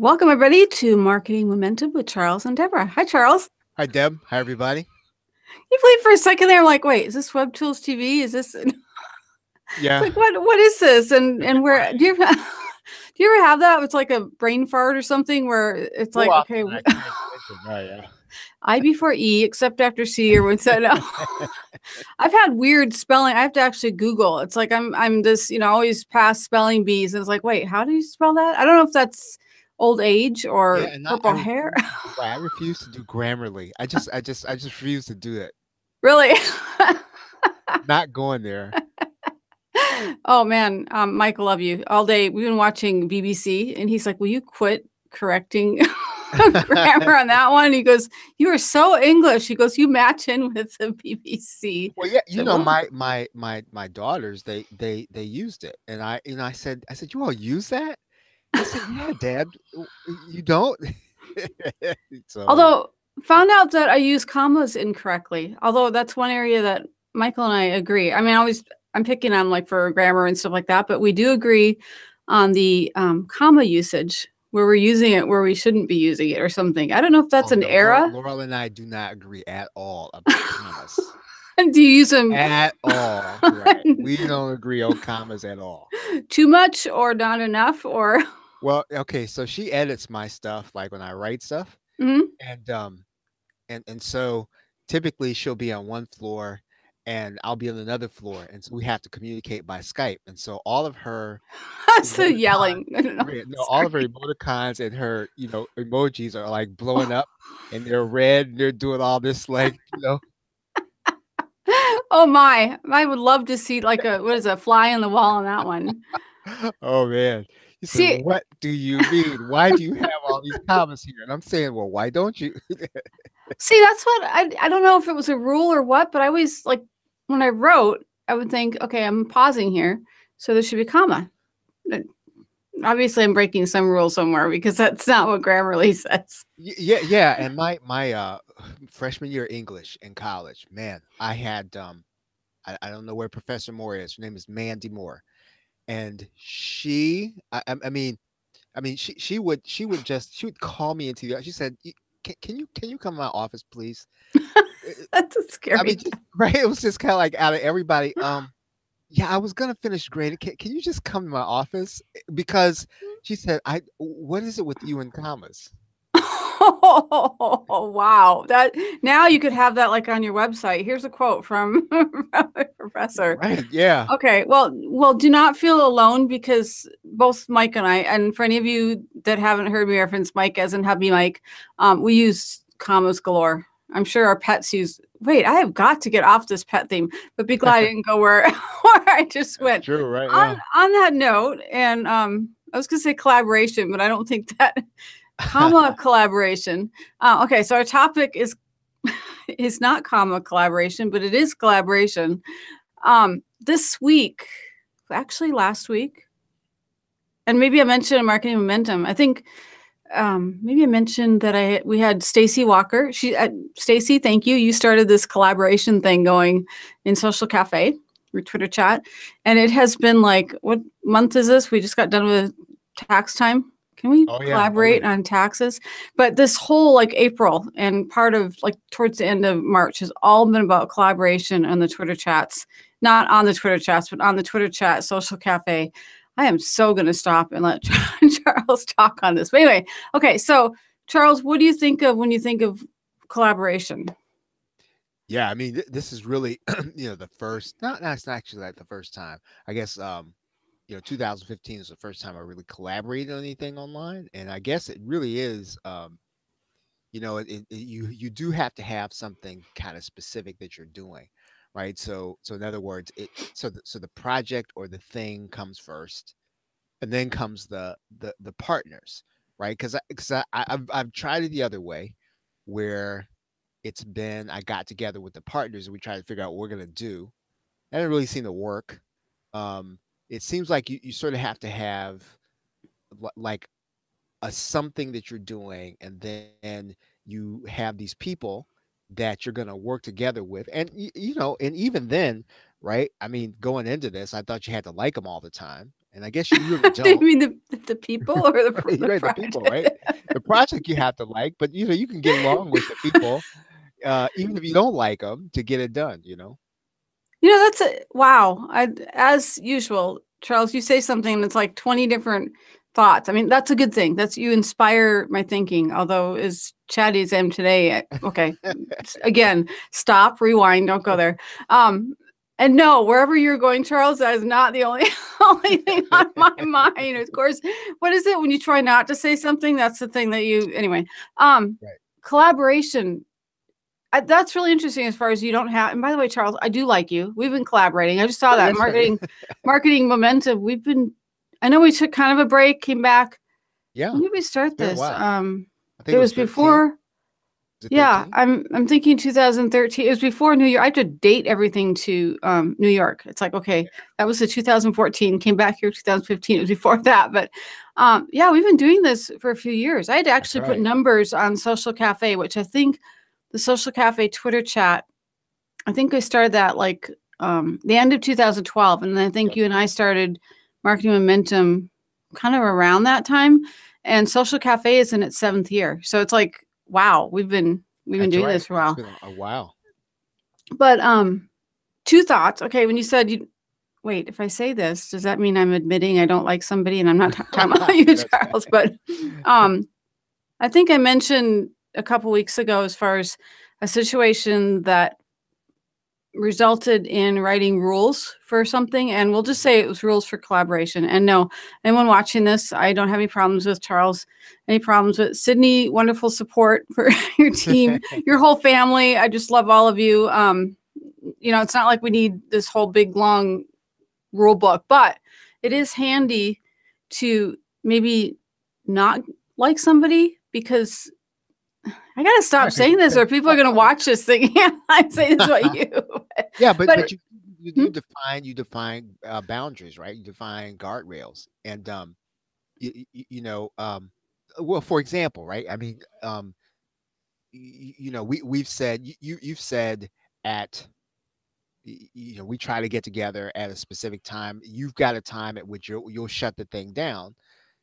Welcome, everybody, to Marketing Momentum with Charles and Deborah. Hi, Charles. Hi, Deb. Hi, everybody. You played for a second there. I'm like, wait, is this Web Tools TV? Is this? It's Yeah, like, what is this? And where right. do you do you ever have that? It's like a brain fart or something where it's More like, often okay, than I can't mention. Right, yeah. I before E, except after C, or when said no. I've had weird spelling. I have to actually Google. It's like I'm just always past spelling bees, and it's like, wait, how do you spell that? I don't know if that's old age Yeah, or and I purple hair. refuse to do right. I refuse to do Grammarly. I just refuse to do it. Really? Not going there. Oh man, Mike, I love you all day. We've been watching BBC, and he's like, "Will you quit correcting grammar on that one?" He goes, "You are so English." He goes, "You match in with the BBC." Well, yeah, So, well, my daughters they used it, and I said you all use that? They said yeah, Dad. You don't? So yeah. although found out that I use commas incorrectly. Although that's one area that Michael and I agree. I mean, I'm picking on like for grammar and stuff like that, but we do agree on the comma usage where we're using it where we shouldn't be using it or something. I don't know if that's Oh an no, Laurel, era. Laurel and I do not agree at all about commas. Do you use them At all, right. We don't agree on commas at all. too much or not enough or Well, okay, so she edits my stuff like when I write stuff Mhm. and so typically she'll be on one floor and I'll be on another floor and so we have to communicate by Skype. And so all of her That's the emoticons, yelling. I don't know. yeah, no, all of her Sorry. emoticons and her, emojis are like blowing up and they're red and they're doing all this like. Oh my. I would love to see like a what is a fly on the wall on that one. Oh man. He said, See "What do you mean? Why do you have all these comments here?" And I'm saying, "Well, why don't you?" see that's what I don't know if it was a rule or what, but I always like when I wrote, I would think, okay, I'm pausing here, so there should be a comma. Obviously I'm breaking some rule somewhere because that's not what Grammarly says. Yeah, yeah. And my freshman year English in college, man, I had I don't know where Professor Moore is. Her name is Mandy Moore, and she would call me into the. She said, Can you come to my office, please?" That's a I mean, scary. just right. It was just kind of like out of everybody. Yeah, I was gonna finish grading. Can you just come to my office? Because she said, "I what is it with you and commas?" Oh, wow. That now you could have that like on your website. Here's a quote from, from a professor. Right? Yeah. Okay, well, do not feel alone because both Mike and I, and for any of you that haven't heard me reference Mike as in hubby Mike, we use commas galore. I'm sure our pets use. Wait, I have got to get off this pet theme, but be glad I didn't go where where I just That's went. true, right? On Yeah. on that note, and I was gonna say collaboration, but I don't think that comma collaboration. Okay, so our topic is not comma collaboration, but it is collaboration. This week, actually last week, and maybe I mentioned in marketing momentum. I think maybe I mentioned that we had Stacy Walker. Stacy, thank you. You started this collaboration thing going in Social Cafe or Twitter chat, and it has been like what month is this? We just got done with tax time. Can we Oh yeah. Oh collaborate yeah. on taxes? But this whole like April and part of like towards the end of March has all been about collaboration on the Twitter chats, not on the Twitter chats, but on the Twitter chat, Social Cafe. I am so going to stop and let Charles talk on this. But anyway, okay. So, Charles, what do you think of when you think of collaboration? Yeah. I mean, this is really, the first. Not it's not actually like the first time. I guess 2015 is the first time I really collaborated on anything online, and I guess it really is. You do have to have something kind of specific that you're doing, right? So in other words, the project or the thing comes first, and then comes the partners, right? I've tried it the other way, where it's been I got together with the partners and we tried to figure out what we're gonna do. That didn't really seem to work. Um, it seems like you sort of have to have like a something that you're doing, and then you have these people that you're going to work together with, and even then, right? I mean, going into this, I thought you had to like them all the time, and I guess you really Do you don't. mean the people or the Right, the people, project? right? The project you have to like, but you can get along with the people, even if you don't like them, to get it done. That's wow. As usual, Charles, you say something that's like 20 different thoughts. I mean, that's a good thing. That's you inspire my thinking. Although as chatty as I am today, okay, again, stop, rewind, don't go there. Um, and no, wherever you're going, Charles, that is not the only only thing on my mind. Of course, what is it when you try not to say something? That's the thing that you anyway. Um, Right. Collaboration, that's really interesting as far as you don't have. And by the way, Charles, I do like you. We've been collaborating. I just saw Oh, that that's right. marketing momentum. I know we took kind of a break, came back. Yeah, When did we it's start been a this? while. I think It it was was 13. before. Is it Yeah, 13? I'm thinking 2013. It was before New York. I have to date everything to New York. It's like, okay, that was the 2014. Came back here 2015. It was before that, but yeah, we've been doing this for a few years. I had to That's actually put right. numbers on Social Cafe, which I think the Social Cafe Twitter chat, I think I started that like the end of 2012, and then I think Yep. you and I started Marketing Momentum kind of around that time. And Social Cafe is in its seventh year, so it's like wow, we've been That's doing right. this for a It's while. been a while. But two thoughts. Okay, when you said you wait, if I say this, does that mean I'm admitting I don't like somebody? And I'm not talking about you, That's Charles, but um, I think I mentioned a couple weeks ago as far as a situation that resulted in writing rules for something, and we'll just Mhm. say it was rules for collaboration. And no, anyone watching this, I don't have any problems with Charles, any problems with Sydney. Wonderful support for your team, your whole family. I just love all of you. It's not like we need this whole big long rule book, but it is handy to maybe not like somebody, because I gotta stop Right. saying this or people are gonna Oh, watch this thing. I'm saying this about you. yeah, but But you hmm? define boundaries, right? You define guardrails, and well, for example, right? I mean, we've said you've said at we try to get together at a specific time. You've got a time at which you'll shut the thing down.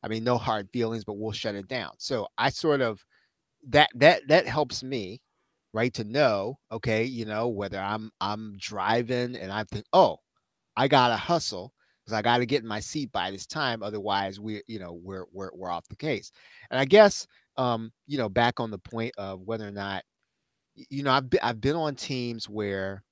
I mean, no hard feelings, but we'll shut it down. So I sort of that helps me, right, to know, okay, whether I'm driving and I think, oh, I gotta hustle because I gotta get in my seat by this time, otherwise we're off the case. And I guess back on the point of whether or not I've been on teams where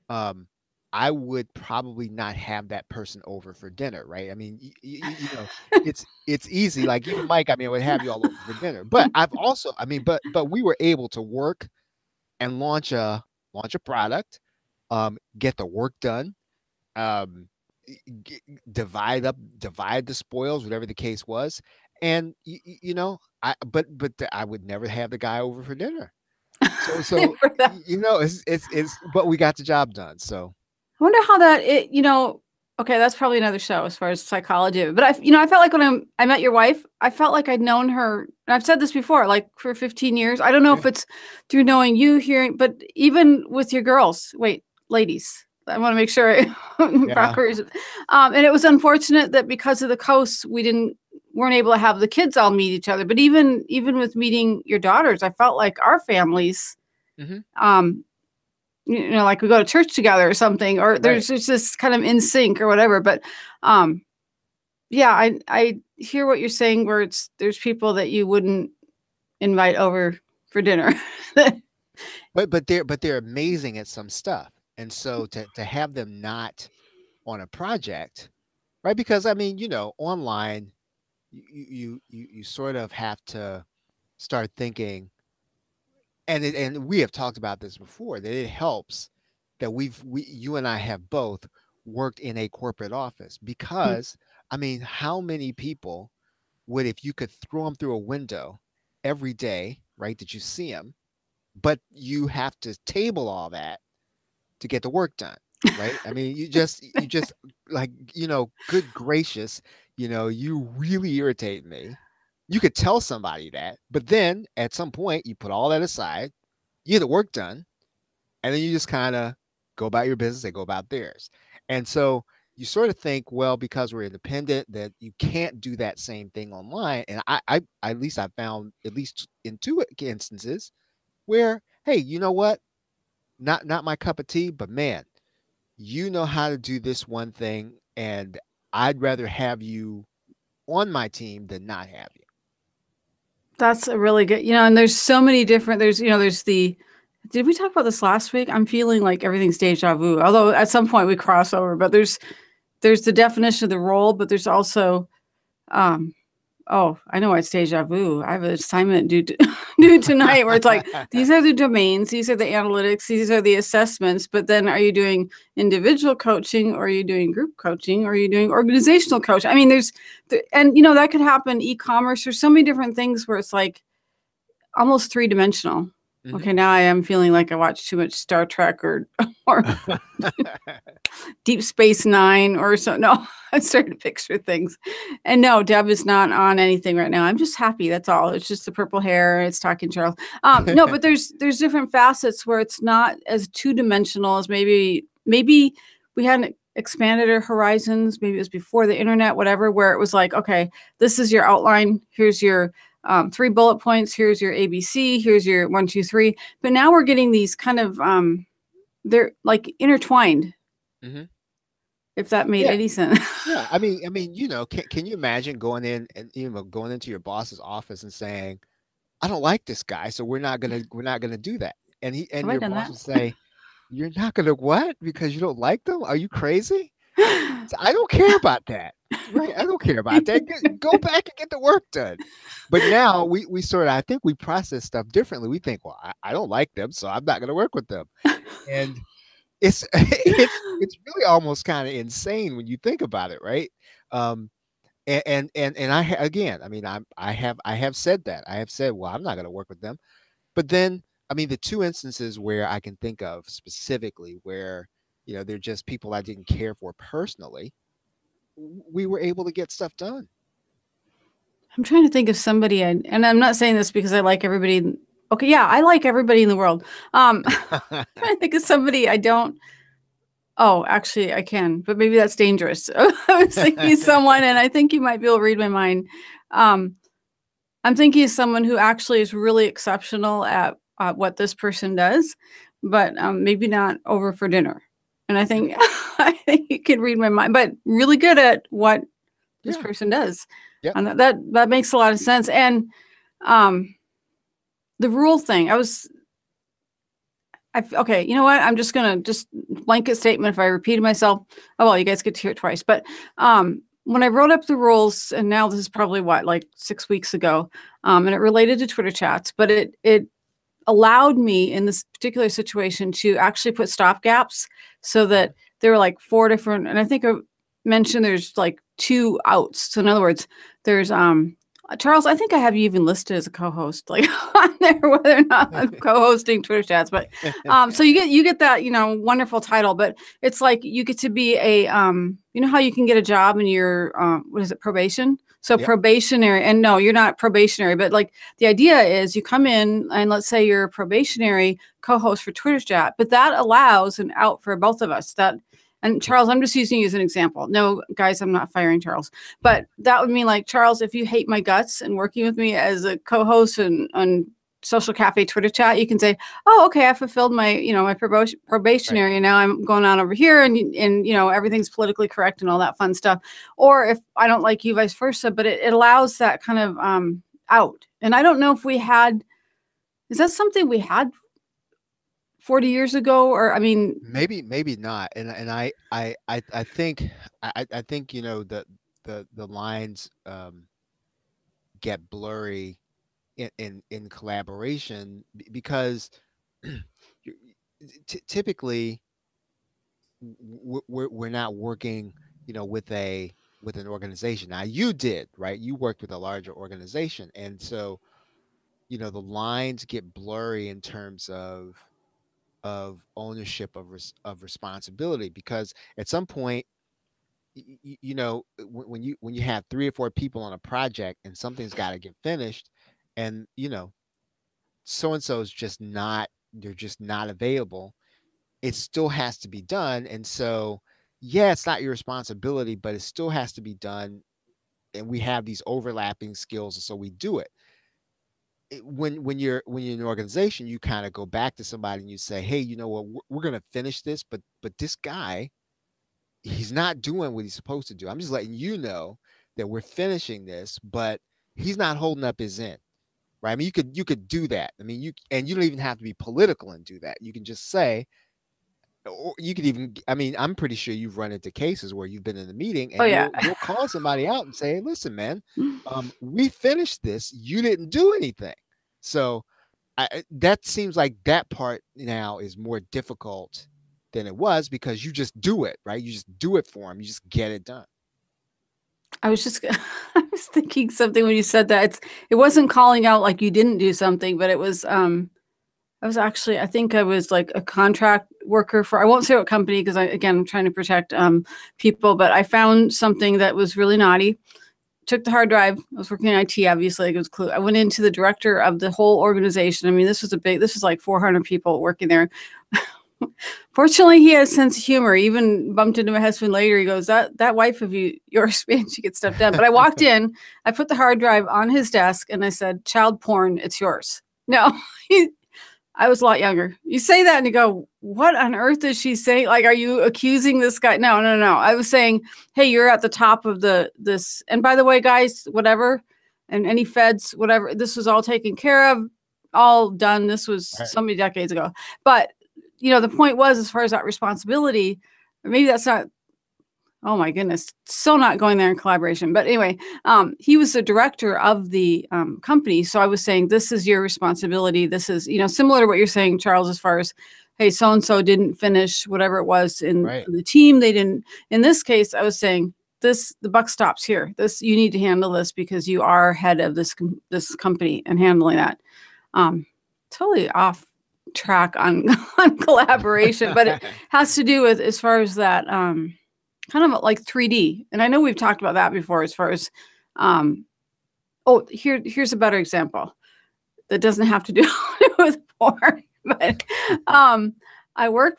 um I would probably not have that person over for dinner, right? I mean, it's easy. Like you and Mike, I mean, I would have you all over for dinner. But I've also, I mean, but we were able to work and launch a product, get the work done, um, g- divide the spoils, whatever the case was, and I would never have the guy over for dinner. So For that. it's but we got the job done. So I wonder how okay, that's probably another show as far as psychology. But I felt like when I met your wife, I felt like I'd known her, and I've said this before, like for 15 years. I don't know if yeah, it's through knowing you, hearing, but even with your girls, wait, ladies, I want to make sure yeah. proper. And it was unfortunate that because of the coast, weren't able to have the kids all meet each other. But even with meeting your daughters, I felt like our families, Hmm. um, like we go to church together or something, or Right. there's just this kind of in sync or whatever. But um, yeah, I hear what you're saying, where there's people that you wouldn't invite over for dinner. But they're amazing at some stuff, and so to have them not on a project, right? Because I mean, online, you sort of have to start thinking, and we have talked about this before, that it helps that you and I have both worked in a corporate office, because I mean, how many people would, if you could throw them through a window every day, right, that you see them, but you have to table all that to get the work done, right? I mean, you just like, good gracious, you really irritate me. You could tell somebody that, but then at some point you put all that aside, you get the work done, and then you just kind of go about your business, they go about theirs. And so, you sort of think, well, because we're independent, that you can't do that same thing online. And at least I found at least in two instances where, hey, you know what? Not my cup of tea, but man, you know how to do this one thing, and I'd rather have you on my team than not have you. That's a really good, and there's so many different, there's did we talk about this last week? I'm feeling like everything's deja vu. Although at some point we cross over, but there's the definition of the role, but there's also, um, oh, I know it's deja vu. I have an assignment due tonight where it's like, these are the domains, these are the analytics, these are the assessments. But then are you doing individual coaching, or are you doing group coaching, or are you doing organizational coaching? I mean, and that could happen e-commerce. There's so many different things where it's like almost three-dimensional. Hmm. Okay, now I am feeling like I watched too much Star Trek or Deep Space Nine or so. No, I'm starting to picture things. And no, Deb is not on anything right now. I'm just happy. That's all. It's just the purple hair. It's talking Charles. No, but there's different facets where it's not as two-dimensional as maybe we hadn't expanded our horizons. Maybe it was before the internet, whatever, where it was like, okay, this is your outline. Here's your 3 bullet points. Here's your ABC. Here's your 1, 2, 3. But now we're getting these kind of they're like intertwined, Hmm. if that made Yeah. any sense. Yeah. Can you imagine going in and going into your boss's office and saying, I don't like this guy, so we're not gonna do that. And Have I your done boss that? will say, you're not gonna what? Because you don't like them? Are you crazy? So I don't care about that. Right? I don't care about that. Go back and get the work done. But now we sort of, I think we process stuff differently. We think, well, I don't like them, so I'm not gonna work with them. And it's it's really almost kind of insane when you think about it, right? Um, and again, I mean, I have said that. I have said, well, I'm not going to work with them. But then, I mean, the two instances where I can think of specifically where they're just people I didn't care for personally, we were able to get stuff done. I'm trying to think of somebody, and I'm not saying this because I like everybody. Okay, yeah, I like everybody in the world. Trying to think of somebody I don't. Oh, actually, I can, but maybe that's dangerous. I was thinking of someone, and I think you might be able to read my mind. Um, I'm thinking of someone who actually is really exceptional at what this person does, but maybe not over for dinner. And I think Mhm. I think you can read my mind, but really good at what this Yeah. person does, Yep. and that makes a lot of sense. And um, the rule thing, okay, you know what? I'm just gonna just blanket statement. If I repeated myself, oh well, you guys get to hear it twice. But when I wrote up the rules, and now this is probably what, like 6 weeks ago, and it related to Twitter chats, but it allowed me in this particular situation to actually put stop gaps so that there were like 4 different, and I think I mentioned there's like 2 outs. So in other words, there's Charles, I think I have you even listed as a co-host, like on there, whether or not I'm co-hosting Twitter chats. But so you get that wonderful title, but it's like you get to be a how you can get a job and you're what is it, probation? So Yep. probationary, and no, you're not probationary, but like the idea is you come in and let's say you're a probationary co-host for Twitter chat, but that allows an out for both of us. And Charles, I'm just using you as an example. No, guys, I'm not firing Charles. But that would mean like, Charles, if you hate my guts and working with me as a co-host and on Social Cafe Twitter chat, you can say, oh, okay, I fulfilled my Right. probationary, and now I'm going on over here, and everything's politically correct and all that fun stuff. Or if I don't like you, vice versa. But it allows that kind of out. And I don't know if is that something we had 40 years ago? Or, I mean, Maybe not. And I think I think the lines get blurry in collaboration because typically we're not working with an organization. Now you did, right? You worked with a larger organization, and so the lines get blurry in terms of ownership of responsibility, because at some point when you have 3 or 4 people on a project and something's got to get finished, and so and so is just not they're just not available, it still has to be done. And so yeah, it's not your responsibility, but it still has to be done. And we have these overlapping skills, and so we do it. When you're in an organization, you kind of go back to somebody and you say, "Hey, you know what? We're going to finish this, but this guy, he's not doing what he's supposed to do. I'm just letting you know that we're finishing this, but he's not holding up his end." Right? I mean, you could do that. I mean, you don't even have to be political and do that. You can just say, or you could even, I mean, I'm pretty sure you've run into cases where you've been in a meeting Oh and yeah. you'll call somebody out and say, "Hey, listen, man, we finished this. You didn't do anything." So that seems like that part now is more difficult than it was, because you just do it, right? You just do it for them. You just get it done. I was just I was thinking something when you said that. It wasn't calling out like you didn't do something, but it was I was actually, I think I was like a contract worker for, I won't say what company because again, I'm trying to protect people, but I found something that was really naughty. Took the hard drive. I was working in IT, obviously. Like it was clue. I went into the director of the whole organization. I mean, this was like 400 people working there. Fortunately, he has a sense of humor. He even bumped into my husband later. He goes, that wife of yours, man, she gets stuff done. But I walked in, I put the hard drive on his desk and I said, child porn, it's yours. No, he, I was a lot younger. You say that and you go, what on earth is she saying? Like, are you accusing this guy? No, no, no. I was saying, hey, you're at the top of this. And by the way, guys, whatever, and any feds, whatever, this was all taken care of, all done. This was Right. so many decades ago. But, the point was, as far as that responsibility, or maybe that's not, oh my goodness, still not going there in collaboration. But anyway, he was the director of the company. So I was saying, this is your responsibility. This is, similar to what you're saying, Charles, as far as, hey, so-and-so didn't finish whatever it was in Right. the team. They didn't, in this case, I was saying, the buck stops here. You need to handle this because you are head of this company and handling that. Totally off track on, on collaboration, but it has to do with, as far as that, kind of like 3D. And I know we've talked about that before as far as, here's a better example that doesn't have to do with porn, but I work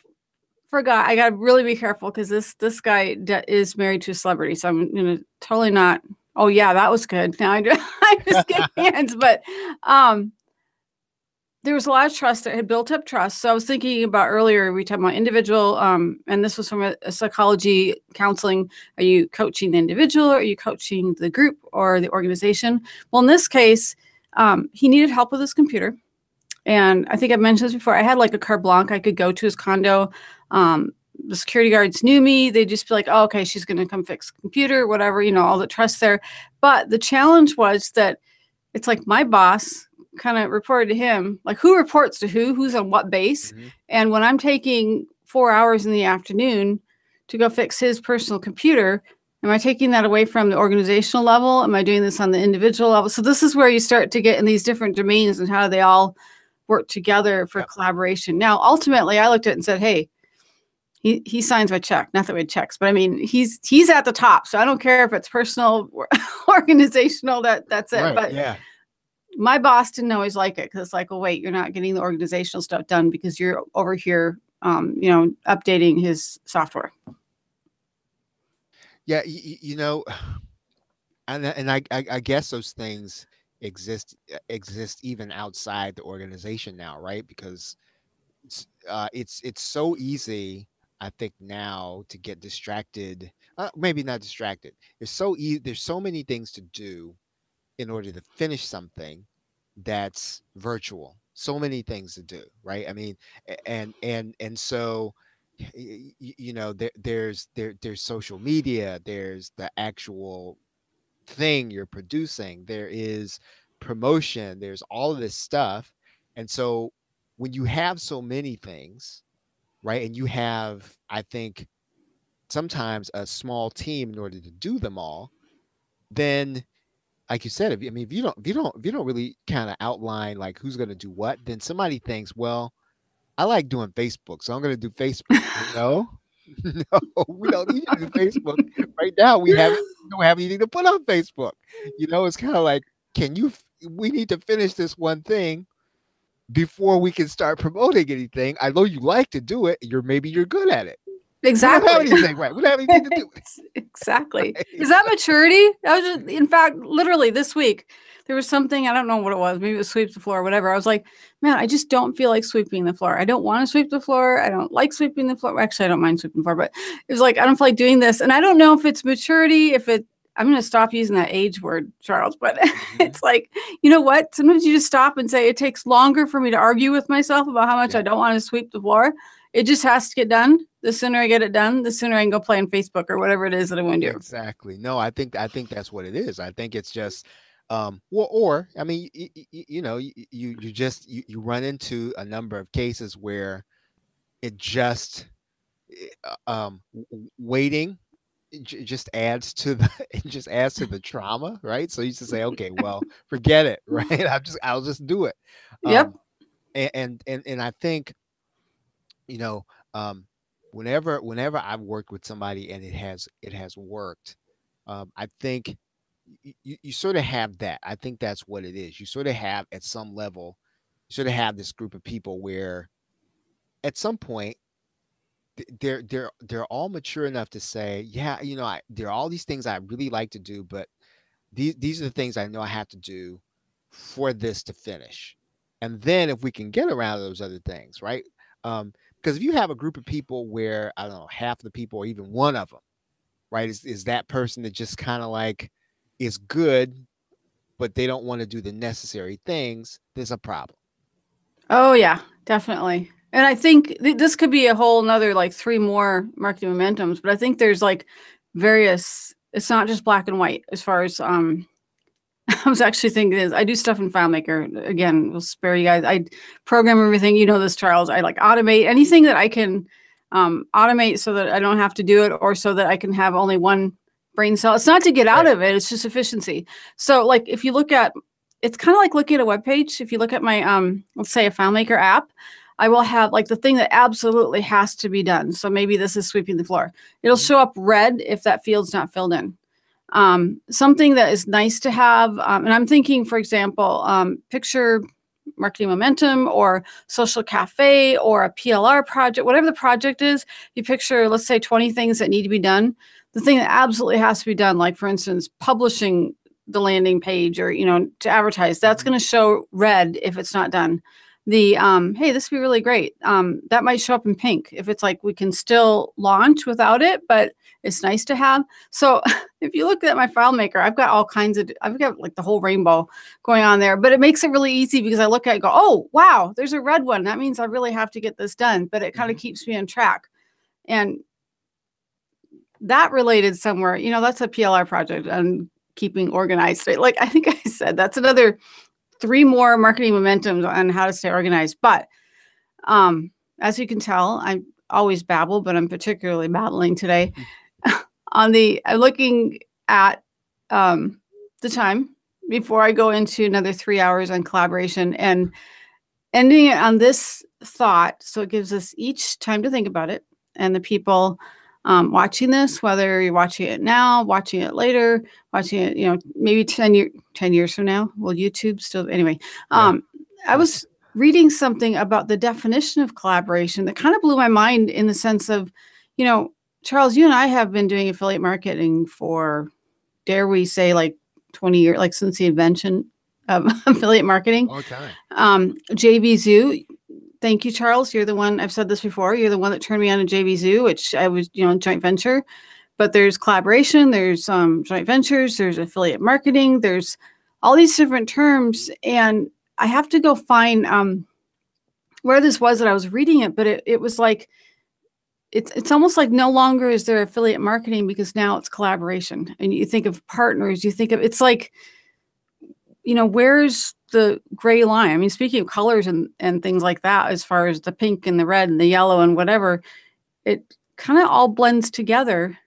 for a guy. I got to really be careful because this guy is married to a celebrity. So I'm going to totally not, oh yeah, that was good. Now I just get hands, but there was a lot of trust that had built up trust. So I was thinking about earlier, we talked about individual, and this was from a psychology counseling. Are you coaching the individual? Or are you coaching the group or the organization? Well, in this case, he needed help with his computer. And I think I've mentioned this before. I had like a carte blanche. I could go to his condo. The security guards knew me. They'd just be like, oh, okay, she's going to come fix the computer, whatever, all the trust there. But the challenge was that it's like my boss kind of reported to him, like who reports to who's on what base. Mhm. And when I'm taking 4 hours in the afternoon to go fix his personal computer, am I taking that away from the organizational level? Am I doing this on the individual level? So this is where you start to get in these different domains and how they all work together for Yep. collaboration. Now, ultimately, I looked at it and said, hey, he signs my check. Not that we had checks, but I mean, he's at the top. So I don't care if it's personal or organizational, that's it. Right. But Yeah. my boss didn't always like it because it's like, oh, wait, you're not getting the organizational stuff done because you're over here, updating his software. Yeah. And I guess those things exist even outside the organization now, right? Because it's so easy, I think, now to get distracted. Maybe not distracted. It's so easy. There's so many things to do in order to finish something that's virtual. So many things to do, right? I mean, and so there's social media, there's the actual thing you're producing, there is promotion, there's all of this stuff. And so when you have so many things, right, and you have, I think, sometimes a small team in order to do them all, then, like you said, if you don't really kind of outline like who's going to do what, then somebody thinks, well, I like doing Facebook, so I'm going to do Facebook. No, no, we don't need you to do Facebook right now. We don't have anything to put on Facebook. It's kind of like, we need to finish this one thing before we can start promoting anything. I know you like to do it. Maybe you're good at it. We don't have Exactly. anything, right? We don't have anything to do with Exactly. it. Is that maturity? I was just, in fact, literally this week, there was something, I don't know what it was. Maybe it was sweep the floor or whatever. I was like, man, I just don't feel like sweeping the floor. I don't want to sweep the floor. I don't like sweeping the floor. Actually, I don't mind sweeping the floor, but it was like, I don't feel like doing this. And I don't know if it's maturity, I'm going to stop using that age word, Charles, but Mhm. it's like, you know what? Sometimes you just stop and say, it takes longer for me to argue with myself about how much I Yeah, don't want to sweep the floor. It just has to get done. The sooner I get it done, the sooner I can go play on Facebook or whatever it is that I want to do. exactly. No, I think that's what it is. I think it's just or I mean you know you just you run into a number of cases where it just waiting just adds to the it just adds to the trauma, right? So you just say, okay, well, forget it, right? I'll just do it. Yep. um and I think, you know, um whenever I've worked with somebody and it has worked, I think you sort of have that. I think that's what it is. You sort of have, at some level, you sort of have this group of people where at some point they're all mature enough to say, yeah, there are all these things I really like to do, but these are the things I know I have to do for this to finish. And then if we can get around those other things, right? Because if you have a group of people where, I don't know, half the people or even one of them, right, is that person that just kind of like is good, but they don't want to do the necessary things, there's a problem. Oh yeah, definitely. And I think this could be a whole another like three more marketing momentums, but I think there's like various, it's not just black and white as far as I was actually thinking is I do stuff in FileMaker. Again, we'll spare you guys. I program everything. You know this, Charles. I like automate anything that I can automate so that I don't have to do it, or so that I can have only one brain cell. It's not to get out Right. of it. It's just efficiency. So like if you look at, it's kind of like looking at a web page. If you look at my let's say a FileMaker app, I will have like the thing that absolutely has to be done. So maybe this is sweeping the floor. It'll Mhm. show up red if that field's not filled in. Something that is nice to have. And I'm thinking, for example, picture marketing momentum or social cafe or a PLR project, whatever the project is. You picture, let's say, 20 things that need to be done. The thing that absolutely has to be done, like for instance, publishing the landing page or to advertise, that's Mhm. going to show red if it's not done. The hey, this would be really great. That might show up in pink if it's like we can still launch without it, but it's nice to have. So if you look at my FileMaker, I've got like the whole rainbow going on there, but it makes it really easy because I look at it and go, oh, wow, there's a red one. That means I really have to get this done, but it kind of Mhm. keeps me on track. And that related somewhere, that's a PLR project on keeping organized. Like I think I said, that's another three more marketing momentums on how to stay organized. But as you can tell, I always babble, but I'm particularly babbling today. I'm looking at the time before I go into another 3 hours on collaboration and ending it on this thought. So it gives us each time to think about it. And the people watching this, whether you're watching it now, watching it later, watching it, maybe 10 years from now, will YouTube still, anyway. Yeah. Um, I was reading something about the definition of collaboration that kind of blew my mind in the sense of, you know, Charles, you and I have been doing affiliate marketing for, dare we say, like 20 years, like since the invention of affiliate marketing. Long time. JV Zoo, thank you, Charles. You're the one, I've said this before, you're the one that turned me on to JV Zoo, which I was, joint venture. But there's collaboration, there's joint ventures, there's affiliate marketing, there's all these different terms. And I have to go find where this was that I was reading it, but it was like, it's almost like no longer is there affiliate marketing because now it's collaboration. And you think of partners, you think of, it's like, where's the gray line? I mean, speaking of colors and things like that, as far as the pink and the red and the yellow and whatever, it kind of all blends together.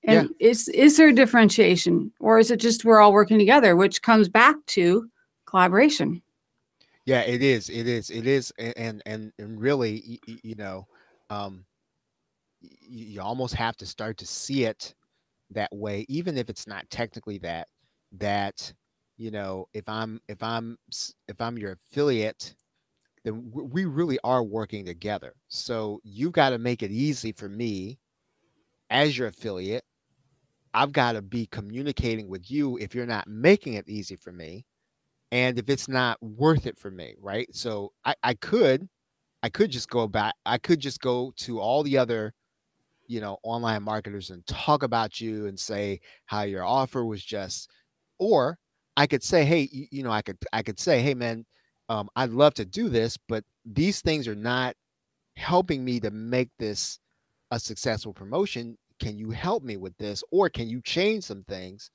Yeah. And is there a differentiation, or is it just we're all working together, which comes back to collaboration? Yeah, it is. It is. It is. And really, um, you almost have to start to see it that way, even if it's not technically that. That if I'm your affiliate, then we really are working together. So you've got to make it easy for me as your affiliate. I've got to be communicating with you if you're not making it easy for me and if it's not worth it for me, right? So I could just go back, I could just go to all the other, online marketers and talk about you and say how your offer was just, or I could say, hey, I could say, hey man, I'd love to do this, but these things are not helping me to make this a successful promotion. Can you help me with this, or can you change some things?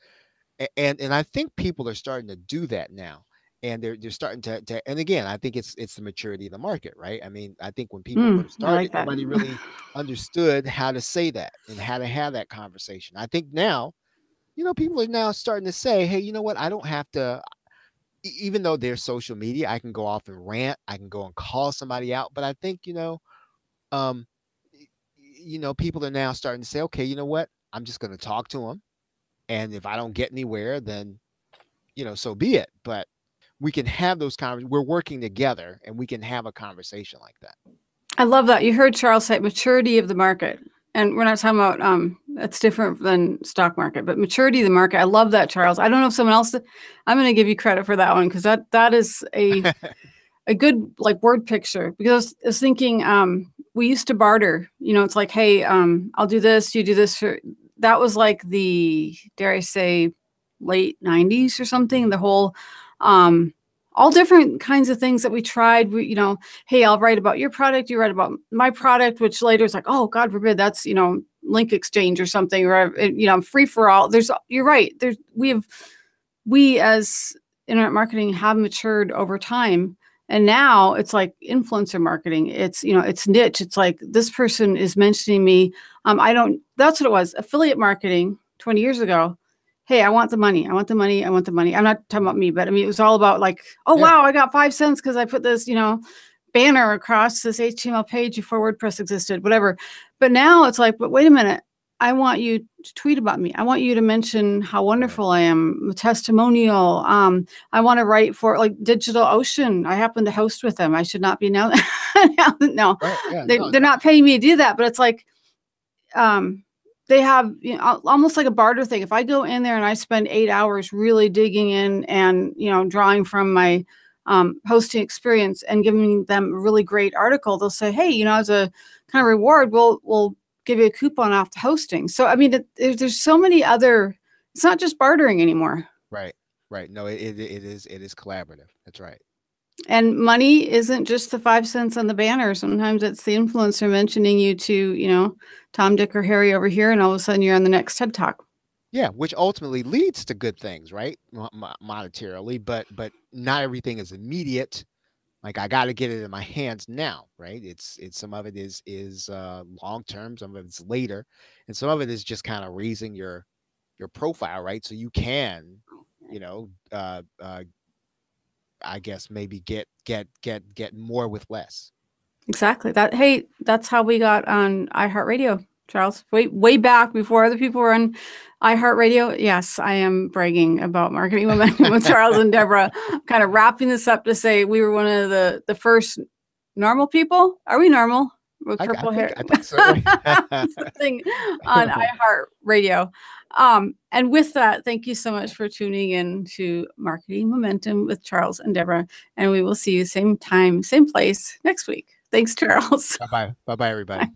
And I think people are starting to do that now, and they're starting to. And again, I think it's the maturity of the market, right? I mean, I think when people first I started, like that. nobody really understood how to say that and how to have that conversation. I think now, people are now starting to say, hey, you know what? I don't have to. Even though there's social media, I can go off and rant. I can go and call somebody out. But I think um, people are now starting to say, okay, you know what? I'm just going to talk to them, and if I don't get anywhere, then so be it. But we can have those conversations. We're working together, and we can have a conversation like that. I love that. You heard Charles say maturity of the market. And we're not talking about that's different than stock market, but maturity of the market. I love that, Charles. I don't know if someone else, I'm going to give you credit for that one because that is a good like word picture. Because I was thinking we used to barter. It's like, hey, I'll do this, you do this. That was like the, dare I say, late 90s or something. The whole all different kinds of things that we tried. Hey, I'll write about your product, you write about my product, which later is like, oh, God forbid, that's, link exchange or something, or, free for all. You're right. We as internet marketing have matured over time. And now it's like influencer marketing. It's niche. It's like this person is mentioning me. That's what it was. Affiliate marketing 20 years ago. Hey, I want the money. I want the money. I want the money. I'm not talking about me, but I mean, it was all about like, oh, Yeah. wow, I got 5 cents because I put this, banner across this HTML page before WordPress existed, whatever. But now it's like, but wait a minute. I want you to tweet about me. I want you to mention how wonderful I am, a testimonial. I want to write for like DigitalOcean. I happen to host with them. I should not be now. No, Right. Yeah. they're not paying me to do that, but it's like, they have almost like a barter thing. If I go in there and I spend 8 hours really digging in and drawing from my hosting experience and giving them a really great article, they'll say, hey, as a kind of reward, we'll give you a coupon off the hosting. So I mean, there's so many other. It's not just bartering anymore. Right. Right. No, it is collaborative. That's right. And money isn't just the 5 cents on the banner. Sometimes it's the influencer mentioning you to, Tom, Dick, or Harry over here, and all of a sudden you're on the next TED Talk. Yeah, which ultimately leads to good things, right? Monetarily, but not everything is immediate. Like I got to get it in my hands now, right? It's some of it is long term, some of it's later, and some of it is just kind of raising your profile, right? So you can, you know, uh, uh, I guess maybe get more with less. Exactly. That's how we got on iHeartRadio, Charles. Way back before other people were on iHeartRadio. Yes, I am bragging about marketing momentum with Charles and Deborah. Kind of wrapping this up to say we were one of the first normal people. Are we normal with purple hair? I think so. Something on iHeartRadio. And with that, thank you so much for tuning in to Marketing Momentum with Charles and Deborah. And we will see you same time, same place next week. Thanks, Charles. Bye bye. Bye bye, everybody.